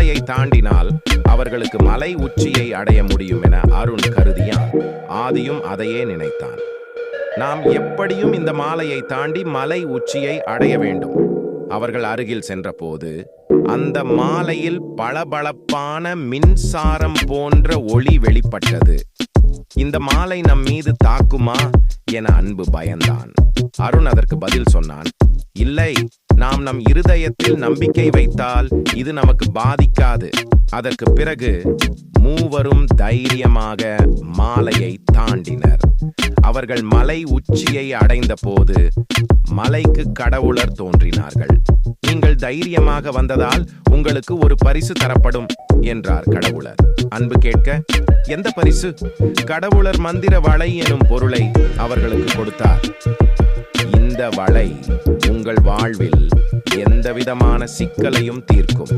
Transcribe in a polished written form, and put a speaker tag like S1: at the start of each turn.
S1: மாலையை தாண்டினால் அவர்களுக்கு மலை உச்சியை அடைய முடியும் என அருண் கருதியான். ஆதியும் அதையே நினைத்தான். நாம் எப்படியும் இந்த மாலையை தாண்டி மலை உச்சியை அடைய வேண்டும். அவர்கள் அருகில் சென்றபோது அந்த மாலையில் பளபளப்பான மின்சாரம் போன்ற ஒளி வெளிப்பட்டது. இந்த மாலை நம் மீது தாக்குமா என அன்பு பயந்தான். அருண் அதற்கு பதில் சொன்னான், இல்லை, நாம் நம் இருதயத்தில் நம்பிக்கை வைத்தால் இது நமக்கு பாதிக்காது. அதற்கு பிறகு மூவரும் தைரியமாக மாலையை தாண்டினர். அவர்கள் மலை உச்சியை அடைந்த போது மலைக்கு கடவுளர் தோன்றினார்கள். நீங்கள் தைரியமாக வந்ததால் உங்களுக்கு ஒரு பரிசு தரப்படும் என்றார் கடவுளர். அன்பு கேட்க, எந்த பரிசு? கடவுளர் மந்திர வளை எனும் பொருளை அவர்களுக்கு கொடுத்தார். இந்த வளை உங்கள் வாழ்வில் எந்தவிதமான சிக்கலையும் தீர்க்கும்.